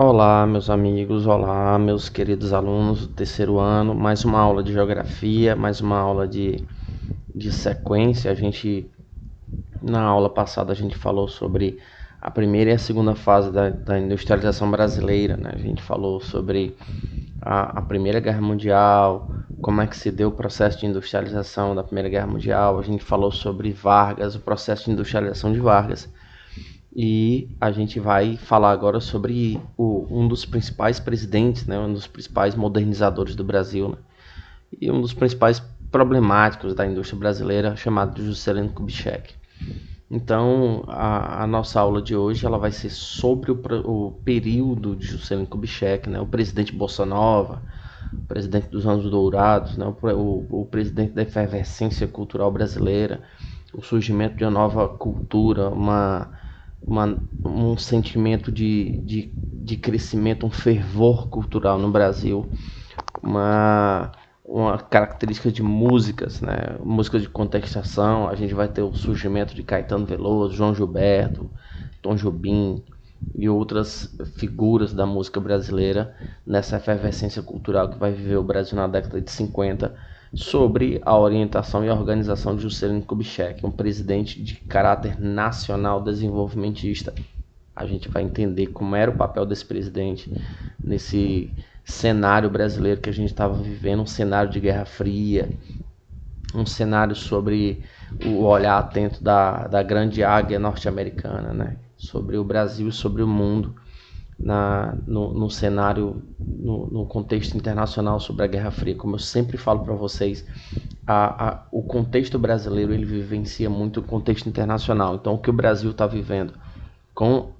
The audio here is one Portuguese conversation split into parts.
Olá, meus amigos, olá, meus queridos alunos do terceiro ano. Mais uma aula de geografia, mais uma aula de sequência. Na aula passada, a gente falou sobre a primeira e a segunda fase da industrialização brasileira, né? A gente falou sobre a Primeira Guerra Mundial, como é que se deu o processo de industrialização da Primeira Guerra Mundial. A gente falou sobre Vargas, o processo de industrialização de Vargas. E a gente vai falar agora sobre um dos principais presidentes, né, um dos principais modernizadores do Brasil, né, e um dos principais problemáticos da indústria brasileira, chamado Juscelino Kubitschek. Então, a nossa aula de hoje ela vai ser sobre o período de Juscelino Kubitschek, né, o presidente Bolsa Nova, o presidente dos anos dourados, né, o presidente da efervescência cultural brasileira, o surgimento de uma nova cultura, um sentimento de crescimento, um fervor cultural no Brasil, uma característica de músicas, né? Músicas de contestação. A gente vai ter o surgimento de Caetano Veloso, João Gilberto, Tom Jobim e outras figuras da música brasileira nessa efervescência cultural que vai viver o Brasil na década de 50, sobre a orientação e a organização de Juscelino Kubitschek, um presidente de caráter nacional desenvolvimentista. A gente vai entender como era o papel desse presidente nesse cenário brasileiro que a gente estava vivendo, um cenário de Guerra Fria, um cenário sobre o olhar atento da grande águia norte-americana, né? Sobre o Brasil e sobre o mundo no cenário, no contexto internacional sobre a Guerra Fria. Como eu sempre falo para vocês, o contexto brasileiro ele vivencia muito o contexto internacional. Então, o que o Brasil está vivendo com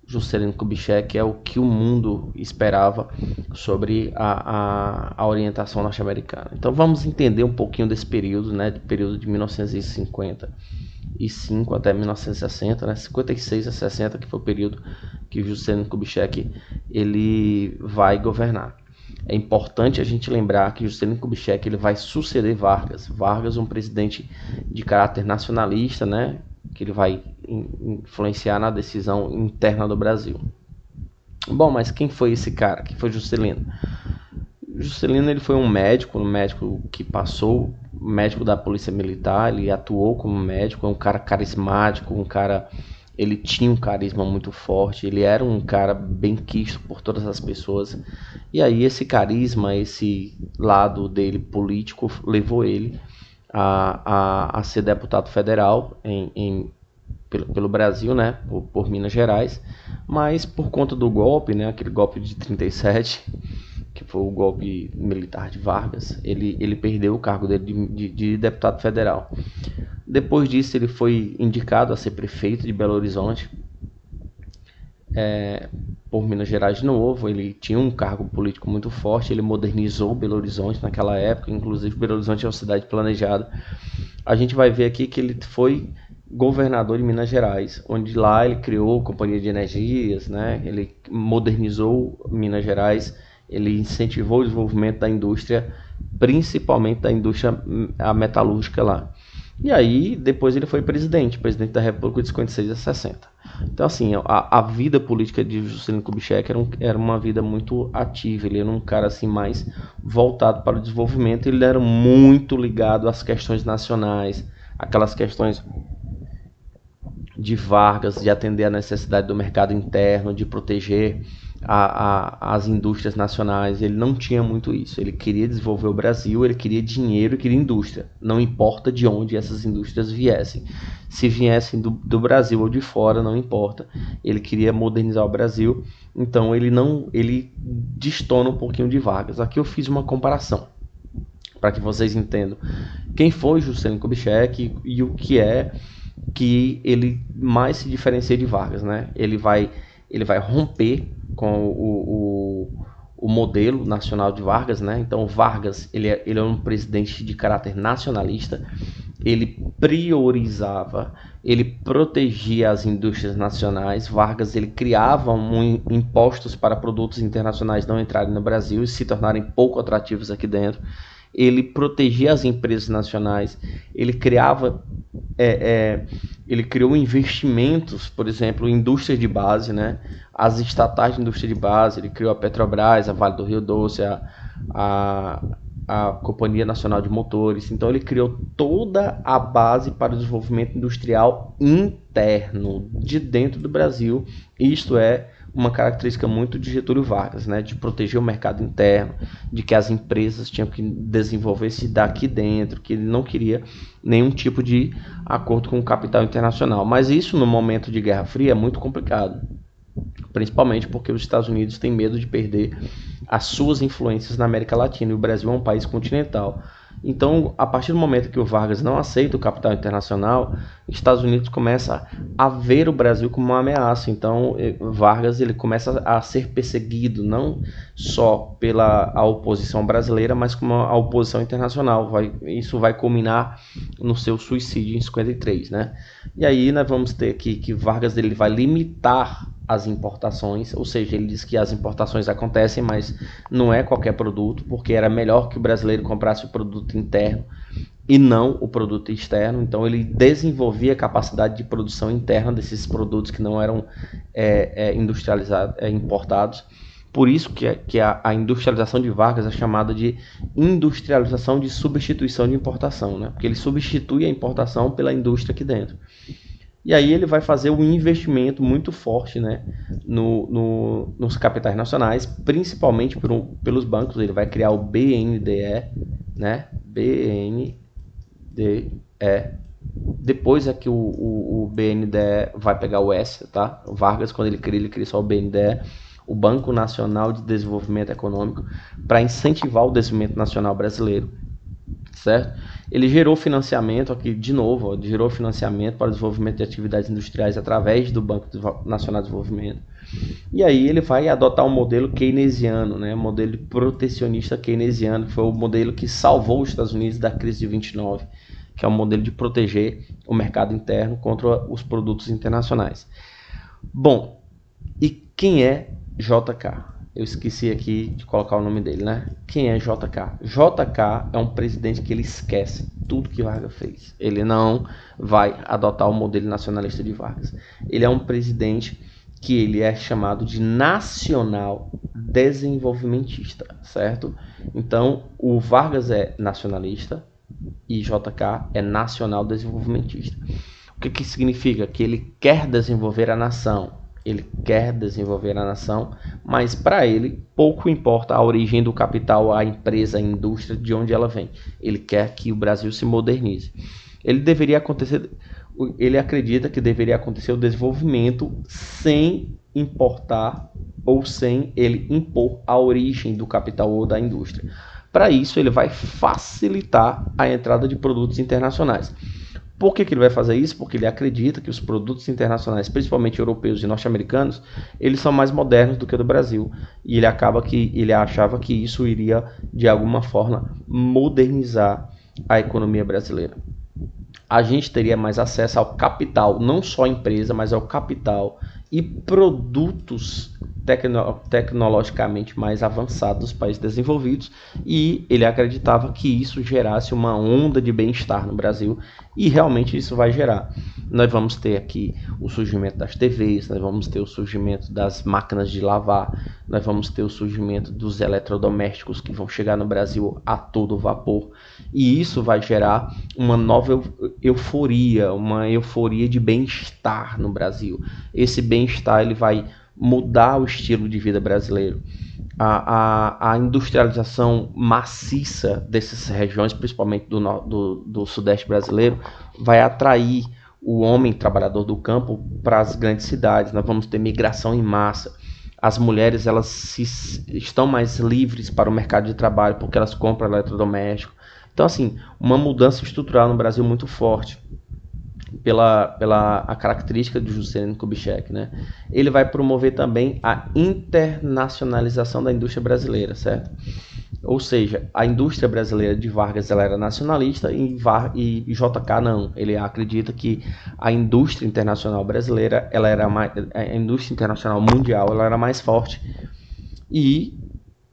Juscelino Kubitschek é o que o mundo esperava sobre a orientação norte-americana. Então, vamos entender um pouquinho desse período, né, período de 1955 até 1960, né, 56 a 60, que foi o período que Juscelino Kubitschek ele vai governar. É importante a gente lembrar que Juscelino Kubitschek ele vai suceder Vargas. Vargas, um presidente de caráter nacionalista, né, que ele vai influenciar na decisão interna do Brasil. Bom, mas quem foi esse cara? Quem foi Juscelino? Juscelino ele foi um médico que passou, médico da Polícia Militar, ele atuou como médico, é um cara carismático, ele tinha um carisma muito forte, ele era um cara bem quisto por todas as pessoas. E aí esse carisma, esse lado dele político, levou ele a ser deputado federal pelo Brasil, né, por Minas Gerais. Mas por conta do golpe, né, aquele golpe de 37, que foi o golpe militar de Vargas, ele perdeu o cargo dele de deputado federal. Depois disso, ele foi indicado a ser prefeito de Belo Horizonte, por Minas Gerais de novo. Ele tinha um cargo político muito forte, ele modernizou Belo Horizonte naquela época, inclusive Belo Horizonte é uma cidade planejada. A gente vai ver aqui que ele foi governador de Minas Gerais, onde lá ele criou companhia de energias, né? Ele modernizou Minas Gerais, ele incentivou o desenvolvimento da indústria, principalmente da indústria metalúrgica lá. E aí, depois ele foi presidente da República de 56 a 60. Então, assim, a vida política de Juscelino Kubitschek era uma vida muito ativa. Ele era um cara assim mais voltado para o desenvolvimento. Ele era muito ligado às questões nacionais, aquelas questões de Vargas, de atender a necessidade do mercado interno, de proteger as indústrias nacionais. Ele não tinha muito isso. Ele queria desenvolver o Brasil, ele queria dinheiro e queria indústria. Não importa de onde essas indústrias viessem. Se viessem do Brasil ou de fora, não importa. Ele queria modernizar o Brasil. Então ele destona um pouquinho de Vargas. Aqui eu fiz uma comparação para que vocês entendam quem foi Juscelino Kubitschek e o que é que ele mais se diferencia de Vargas, né? Ele vai romper com o modelo nacional de Vargas, né? Então Vargas ele é um presidente de caráter nacionalista, ele priorizava, ele protegia as indústrias nacionais. Vargas ele criava impostos para produtos internacionais não entrarem no Brasil e se tornarem pouco atrativos aqui dentro. ele protegia as empresas nacionais, ele criava, ele criou investimentos, por exemplo, indústrias de base, né? As estatais de indústria de base, ele criou a Petrobras, a Vale do Rio Doce, a, a Companhia Nacional de Motores. Então ele criou toda a base para o desenvolvimento industrial interno de dentro do Brasil. Isto é uma característica muito de Getúlio Vargas, né? De proteger o mercado interno, de que as empresas tinham que desenvolver-se daqui dentro, que ele não queria nenhum tipo de acordo com o capital internacional. Mas isso no momento de Guerra Fria é muito complicado, principalmente porque os Estados Unidos têm medo de perder as suas influências na América Latina, e o Brasil é um país continental. Então, a partir do momento que o Vargas não aceita o capital internacional, os Estados Unidos começa a ver o Brasil como uma ameaça. Então, Vargas ele começa a ser perseguido não só pela a oposição brasileira, mas como a oposição internacional. Isso vai culminar no seu suicídio em 53, né? E aí nós vamos ter aqui que Vargas ele vai limitar as importações, ou seja, ele diz que as importações acontecem, mas não é qualquer produto, porque era melhor que o brasileiro comprasse o produto interno e não o produto externo. Então ele desenvolvia a capacidade de produção interna desses produtos que não eram industrializados, importados. Por isso que a industrialização de Vargas é chamada de industrialização de substituição de importação, né? Porque ele substitui a importação pela indústria aqui dentro. E aí ele vai fazer um investimento muito forte, né, nos capitais nacionais, principalmente pelos bancos. Ele vai criar o BNDE, né, BNDE. Depois é que o BNDE vai pegar o S, tá? O Vargas, quando ele cria só o BNDE, o Banco Nacional de Desenvolvimento Econômico, para incentivar o desenvolvimento nacional brasileiro, certo? Ele gerou financiamento aqui, de novo, gerou financiamento para o desenvolvimento de atividades industriais através do Banco Nacional de Desenvolvimento. E aí ele vai adotar um modelo keynesiano, né? Um modelo protecionista keynesiano, que foi o modelo que salvou os Estados Unidos da crise de 29, que é um modelo de proteger o mercado interno contra os produtos internacionais. Bom, e quem é JK? Eu esqueci aqui de colocar o nome dele, né? Quem é JK? JK é um presidente que ele esquece tudo que Vargas fez. Ele não vai adotar o modelo nacionalista de Vargas. Ele é um presidente que ele é chamado de nacional desenvolvimentista, certo? Então, o Vargas é nacionalista e JK é nacional desenvolvimentista. O que significa? Que ele quer desenvolver a nação. Ele quer desenvolver a nação, mas para ele pouco importa a origem do capital, a empresa, a indústria, de onde ela vem. Ele quer que o Brasil se modernize. Ele acredita que deveria acontecer o desenvolvimento sem importar ou sem ele impor a origem do capital ou da indústria. Para isso, ele vai facilitar a entrada de produtos internacionais. Por que ele vai fazer isso? Porque ele acredita que os produtos internacionais, principalmente europeus e norte-americanos, eles são mais modernos do que o do Brasil. E ele achava que isso iria, de alguma forma, modernizar a economia brasileira. A gente teria mais acesso ao capital, não só a empresa, mas ao capital e produtos tecnologicamente mais avançados dos países desenvolvidos, e ele acreditava que isso gerasse uma onda de bem-estar no Brasil, e realmente isso vai gerar. Nós vamos ter aqui o surgimento das TVs, nós vamos ter o surgimento das máquinas de lavar, nós vamos ter o surgimento dos eletrodomésticos que vão chegar no Brasil a todo vapor, e isso vai gerar uma nova euforia, uma euforia de bem-estar no Brasil. Esse bem-estar ele vai mudar o estilo de vida brasileiro. A industrialização maciça dessas regiões, principalmente do sudeste brasileiro, vai atrair o homem trabalhador do campo para as grandes cidades. Nós vamos ter migração em massa. As mulheres estão mais livres para o mercado de trabalho porque elas compram eletrodoméstico. Então, assim, uma mudança estrutural no Brasil muito forte. Pela característica do Juscelino Kubitschek, né? Ele vai promover também a internacionalização da indústria brasileira, certo? Ou seja, a indústria brasileira de Vargas ela era nacionalista e JK não. Ele acredita que a indústria internacional brasileira, a indústria internacional mundial, ela era mais forte. E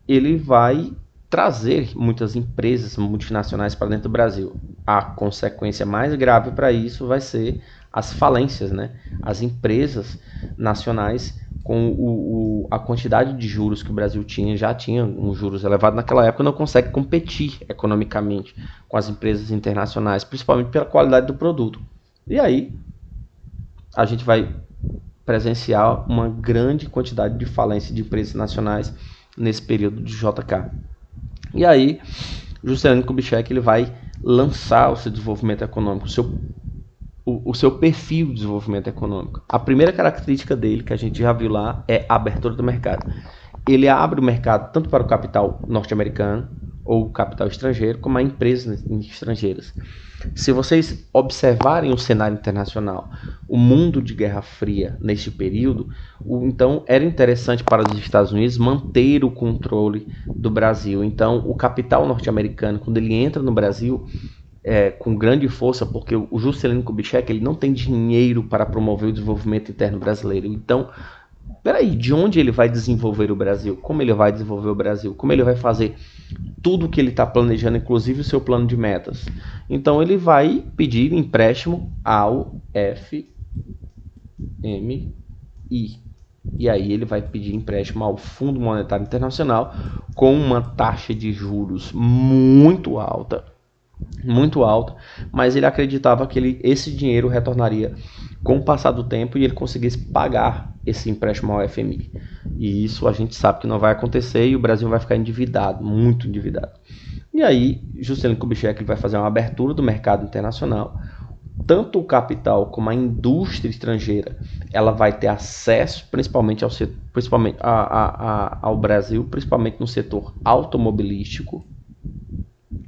ele vai trazer muitas empresas multinacionais para dentro do Brasil. A consequência mais grave para isso vai ser as falências, né? As empresas nacionais, com a quantidade de juros que o Brasil tinha, já tinha um juros elevado naquela época, não consegue competir economicamente com as empresas internacionais, principalmente pela qualidade do produto. E aí a gente vai presenciar uma grande quantidade de falência de empresas nacionais nesse período de JK. E aí, Juscelino Kubitschek ele vai lançar o seu desenvolvimento econômico, o seu perfil de desenvolvimento econômico. A primeira característica dele, que a gente já viu lá, é a abertura do mercado. Ele abre o mercado tanto para o capital norte-americano ou capital estrangeiro, como a empresas estrangeiras. Se vocês observarem o cenário internacional, o mundo de Guerra Fria neste período, então era interessante para os Estados Unidos manter o controle do Brasil. Então o capital norte-americano, quando ele entra no Brasil, com grande força, porque o Juscelino Kubitschek ele não tem dinheiro para promover o desenvolvimento interno brasileiro. Então, peraí, de onde ele vai desenvolver o Brasil? Como ele vai desenvolver o Brasil? Como ele vai fazer tudo o que ele está planejando, inclusive o seu plano de metas? Então ele vai pedir empréstimo ao FMI. E aí ele vai pedir empréstimo ao Fundo Monetário Internacional com uma taxa de juros muito alta, mas ele acreditava que esse dinheiro retornaria com o passar do tempo e ele conseguisse pagar esse empréstimo ao FMI. E isso a gente sabe que não vai acontecer e o Brasil vai ficar endividado, muito endividado. E aí, Juscelino Kubitschek vai fazer uma abertura do mercado internacional. Tanto o capital como a indústria estrangeira, ela vai ter acesso principalmente ao Brasil, principalmente no setor automobilístico,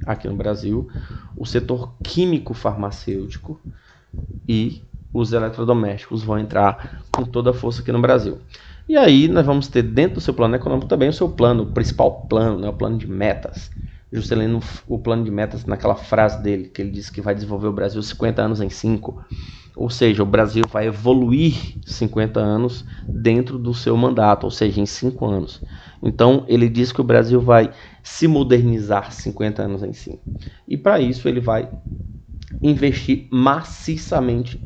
aqui no Brasil, o setor químico farmacêutico e os eletrodomésticos vão entrar com toda a força aqui no Brasil. E aí nós vamos ter dentro do seu plano econômico também o seu plano, o principal plano, né, o plano de metas. Juscelino, o plano de metas, naquela frase dele, que ele disse que vai desenvolver o Brasil 50 anos em 5. Ou seja, o Brasil vai evoluir 50 anos dentro do seu mandato, ou seja, em 5 anos. Então, ele diz que o Brasil vai se modernizar 50 anos em 5. E para isso ele vai investir maciçamente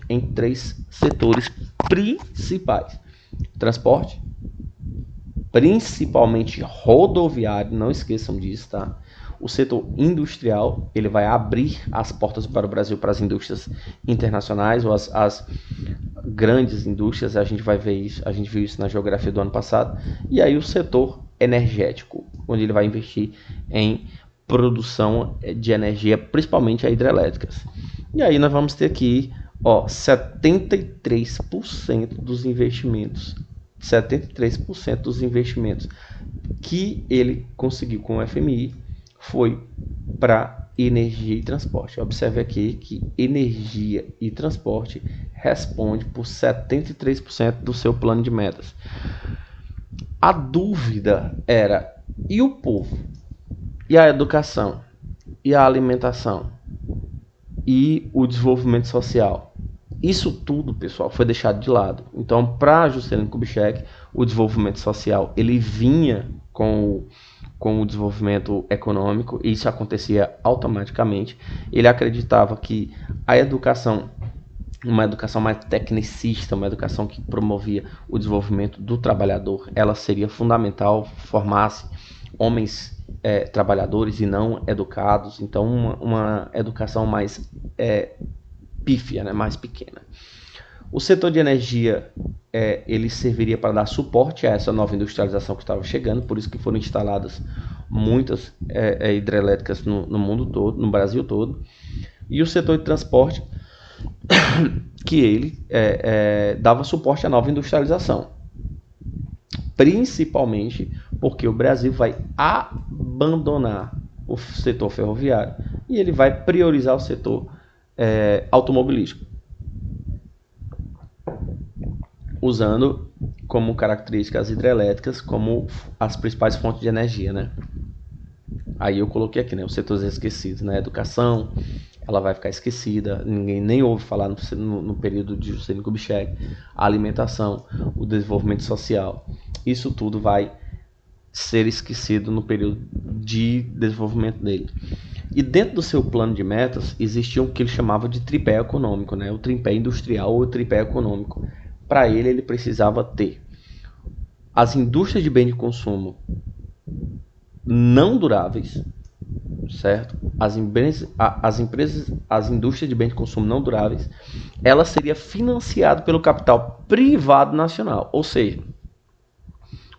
em 3 setores principais. Transporte, principalmente rodoviário, não esqueçam disso, tá? O setor industrial, ele vai abrir as portas para o Brasil, para as indústrias internacionais, ou as grandes indústrias, a gente vai ver isso, a gente viu isso na geografia do ano passado. E aí o setor energético, onde ele vai investir em produção de energia, principalmente a hidrelétricas. E aí nós vamos ter aqui, 73% dos investimentos, 73% dos investimentos que ele conseguiu com o FMI foi para energia e transporte. Observe aqui que energia e transporte responde por 73% do seu plano de metas. A dúvida era, e o povo? E a educação? E a alimentação? E o desenvolvimento social? Isso tudo, pessoal, foi deixado de lado. Então, para Juscelino Kubitschek, o desenvolvimento social, ele vinha com o desenvolvimento econômico, e isso acontecia automaticamente. Ele acreditava que a educação, uma educação mais tecnicista, uma educação que promovia o desenvolvimento do trabalhador, ela seria fundamental, formasse homens trabalhadores e não educados. Então, uma educação mais pífia, né, mais pequena. O setor de energia, ele serviria para dar suporte a essa nova industrialização que estava chegando, por isso que foram instaladas muitas hidrelétricas no mundo todo, no Brasil todo. E o setor de transporte, que ele dava suporte à nova industrialização, principalmente porque o Brasil vai abandonar o setor ferroviário e ele vai priorizar o setor automobilístico, usando como característica as hidrelétricas como as principais fontes de energia, né? Aí eu coloquei aqui, né, os setores esquecidos, né? A educação, ela vai ficar esquecida, ninguém nem ouve falar no período de Juscelino Kubitschek. A alimentação, o desenvolvimento social, isso tudo vai ser esquecido no período de desenvolvimento dele. E dentro do seu plano de metas existia o que ele chamava de tripé econômico, né? O tripé industrial ou o tripé econômico. Para ele precisava ter as indústrias de bem de consumo não duráveis, certo? As indústrias de bem de consumo não duráveis, ela seria financiada pelo capital privado nacional. Ou seja,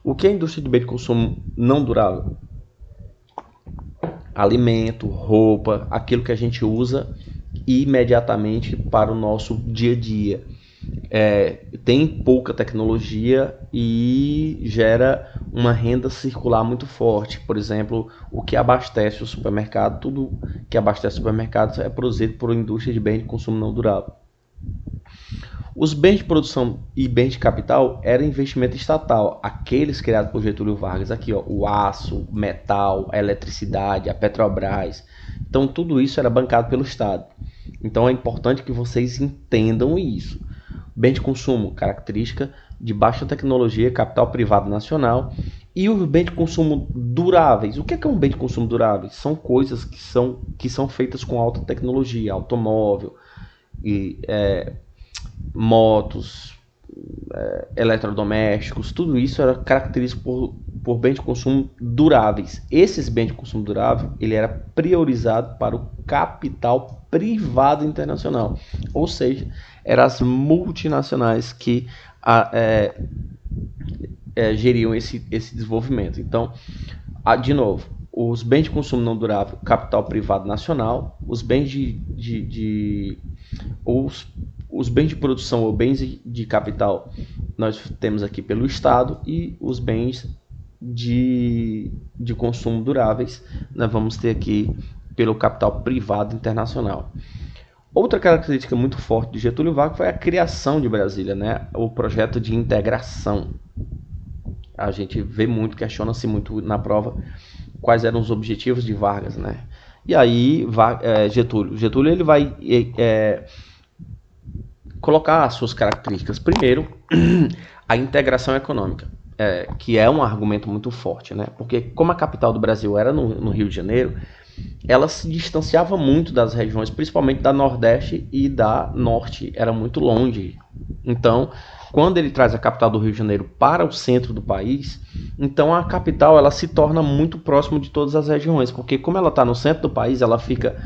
o que é a indústria de bem de consumo não durável? Alimento, roupa, aquilo que a gente usa imediatamente para o nosso dia a dia. Tem pouca tecnologia e gera uma renda circular muito forte. Por exemplo, o que abastece o supermercado, tudo que abastece o supermercado é produzido por indústria de bens de consumo não durável. Os bens de produção e bens de capital eram investimento estatal, aqueles criados por Getúlio Vargas, aqui ó, o aço, o metal, a eletricidade, a Petrobras. Então tudo isso era bancado pelo Estado. Então é importante que vocês entendam isso. Bem de consumo, característica de baixa tecnologia, capital privado nacional. E os bens de consumo duráveis. O que é um bem de consumo durável? São coisas que são feitas com alta tecnologia, automóvel, e, motos, eletrodomésticos, tudo isso era característico por bens de consumo duráveis. Esses bens de consumo durável, ele era priorizado para o capital privado internacional, ou seja, eram as multinacionais que geriam esse desenvolvimento. Então, de novo, os bens de consumo não durável, capital privado nacional, os bens os bens de produção ou bens de capital nós temos aqui pelo Estado, e os bens de consumo duráveis nós vamos ter aqui pelo capital privado internacional. Outra característica muito forte de Getúlio Vargas foi a criação de Brasília, né? O projeto de integração. A gente vê muito, questiona-se muito na prova quais eram os objetivos de Vargas, né? E aí Getúlio ele vai colocar as suas características. Primeiro, a integração econômica, que é um argumento muito forte, né? Porque como a capital do Brasil era no Rio de Janeiro, ela se distanciava muito das regiões, principalmente da Nordeste e da Norte, era muito longe. Então, quando ele traz a capital do Rio de Janeiro para o centro do país, então a capital ela se torna muito próximo de todas as regiões, porque como ela está no centro do país, ela fica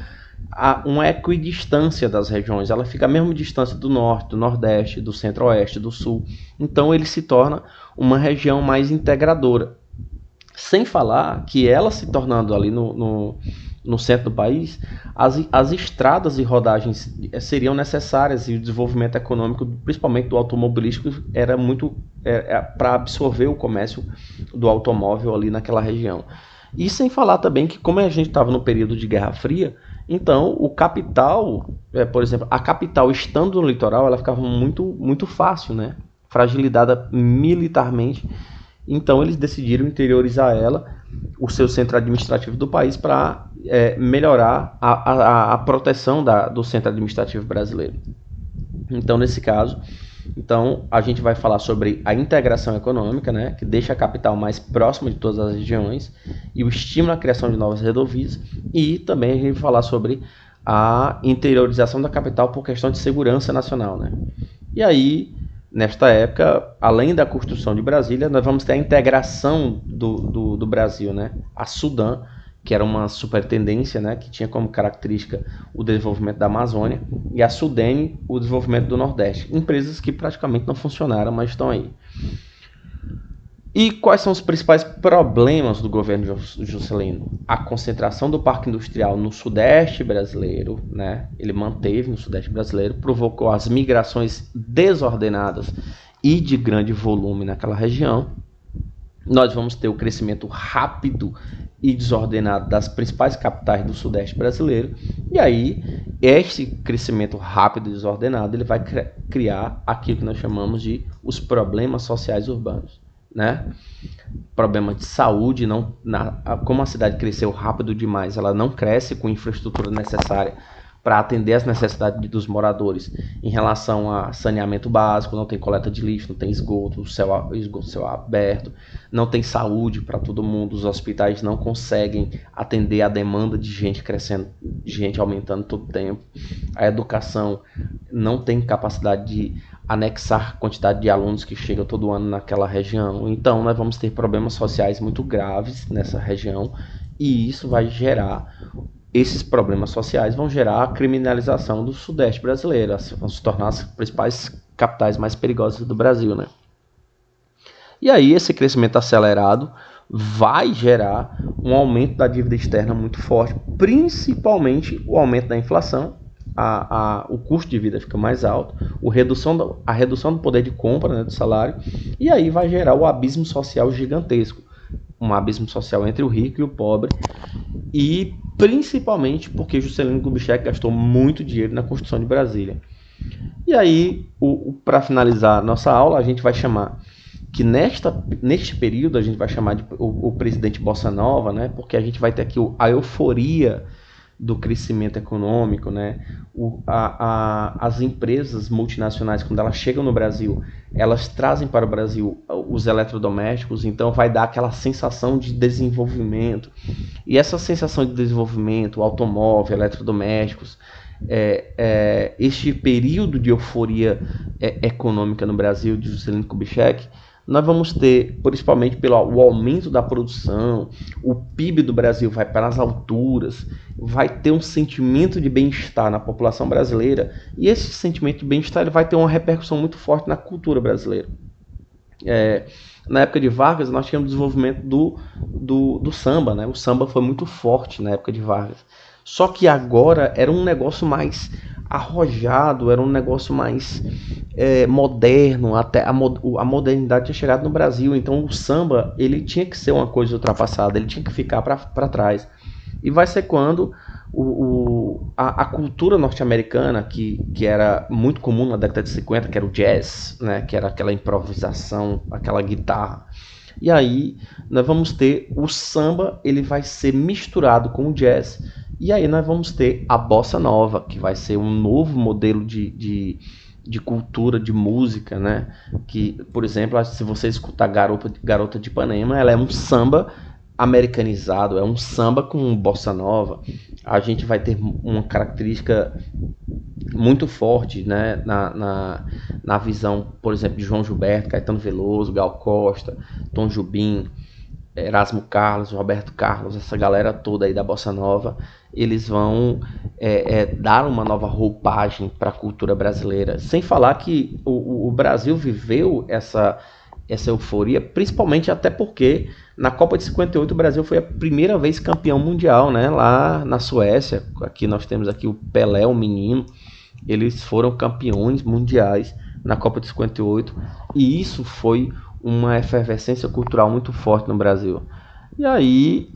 a uma equidistância das regiões, ela fica a mesma distância do Norte, do Nordeste, do Centro-Oeste, do Sul. Então ele se torna uma região mais integradora. Sem falar que ela se tornando ali no centro do país, as estradas e rodagens seriam necessárias, e o desenvolvimento econômico, principalmente do automobilístico, era muito para absorver o comércio do automóvel ali naquela região. E sem falar também que, como a gente estava no período de Guerra Fria, então o capital, por exemplo, a capital estando no litoral, ela ficava muito fácil, né? Fragilizada militarmente. Então eles decidiram interiorizar ela, o seu centro administrativo do país, para melhorar a proteção do centro administrativo brasileiro. Então nesse caso, a gente vai falar sobre a integração econômica, né, que deixa a capital mais próxima de todas as regiões, e o estímulo à criação de novas rodovias, e também a gente vai falar sobre a interiorização da capital por questão de segurança nacional, né? E aí, nesta época, além da construção de Brasília, nós vamos ter a integração do Brasil, né? A Sudam, que era uma superintendência, né, que tinha como característica o desenvolvimento da Amazônia, e a Sudene, o desenvolvimento do Nordeste. Empresas que praticamente não funcionaram, mas estão aí. E quais são os principais problemas do governo Juscelino? A concentração do parque industrial no Sudeste brasileiro, né? Ele manteve no Sudeste brasileiro, provocou as migrações desordenadas e de grande volume naquela região. Nós vamos ter o crescimento rápido e desordenado das principais capitais do Sudeste brasileiro. E aí, este crescimento rápido e desordenado, ele vai criar aquilo que nós chamamos de os problemas sociais urbanos, né? Problema de saúde, como a cidade cresceu rápido demais, ela não cresce com a infraestrutura necessária para atender as necessidades dos moradores em relação a saneamento básico, não tem coleta de lixo, não tem esgoto, céu aberto, não tem saúde para todo mundo, os hospitais não conseguem atender a demanda de gente crescendo, de gente aumentando todo o tempo, a educação não tem capacidade de anexar a quantidade de alunos que chegam todo ano naquela região. Então nós vamos ter problemas sociais muito graves nessa região e isso vai gerar, esses problemas sociais vão gerar a criminalização do Sudeste brasileiro, vão se tornar as principais capitais mais perigosas do Brasil, né? E aí esse crescimento acelerado vai gerar um aumento da dívida externa muito forte, principalmente o aumento da inflação, o custo de vida fica mais alto, a redução do poder de compra, né, do salário, e aí vai gerar o abismo social gigantesco, um abismo social entre o rico e o pobre, e principalmente porque Juscelino Kubitschek gastou muito dinheiro na construção de Brasília. E aí, para finalizar nossa aula, a gente vai chamar que neste período a gente vai chamar de o presidente Bossa Nova, né? Porque a gente vai ter aqui a euforia do crescimento econômico, né? As empresas multinacionais, quando elas chegam no Brasil, elas trazem para o Brasil os eletrodomésticos, então vai dar aquela sensação de desenvolvimento. E essa sensação de desenvolvimento, automóvel, eletrodomésticos, este período de euforia econômica no Brasil de Juscelino Kubitschek, nós vamos ter, principalmente pelo aumento da produção, o PIB do Brasil vai para as alturas, vai ter um sentimento de bem-estar na população brasileira, e esse sentimento de bem-estar ele vai ter uma repercussão muito forte na cultura brasileira. Na época de Vargas, nós tínhamos o desenvolvimento do samba, né? O samba foi muito forte na época de Vargas. Só que agora era um negócio mais arrojado, era um negócio mais moderno, até a modernidade tinha chegado no Brasil, então o samba ele tinha que ser uma coisa ultrapassada, ele tinha que ficar para trás. E vai ser quando a cultura norte-americana, que era muito comum na década de 50, que era o jazz, né, que era aquela improvisação, aquela guitarra. E aí nós vamos ter o samba, ele vai ser misturado com o jazz. E aí nós vamos ter a bossa nova, que vai ser um novo modelo de cultura, de música, né? Que, por exemplo, se você escutar Garota de Ipanema, ela é um samba americanizado, é um samba com bossa nova. A gente vai ter uma característica muito forte, né, na visão, por exemplo, de João Gilberto, Caetano Veloso, Gal Costa, Tom Jobim, Erasmo Carlos, Roberto Carlos, essa galera toda aí da bossa nova, eles vão dar uma nova roupagem para a cultura brasileira. Sem falar que o Brasil viveu essa euforia, principalmente até porque na Copa de 58 o Brasil foi a primeira vez campeão mundial, né? Lá na Suécia. Aqui nós temos aqui o Pelé, o menino. Eles foram campeões mundiais na Copa de 58 e isso foi uma efervescência cultural muito forte no Brasil. E aí,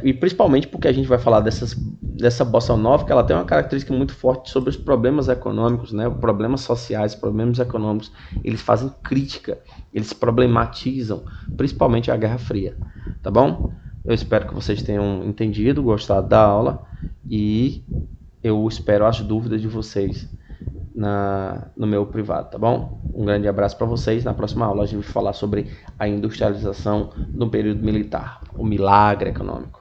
e principalmente porque a gente vai falar dessa bossa nova, que ela tem uma característica muito forte sobre os problemas econômicos, né? Problemas sociais, problemas econômicos. Eles fazem crítica, eles problematizam, principalmente a Guerra Fria. Tá bom? Eu espero que vocês tenham entendido, gostado da aula e eu espero as dúvidas de vocês no meu privado, tá bom? Um grande abraço para vocês. Na próxima aula a gente vai falar sobre a industrialização no período militar, o milagre econômico.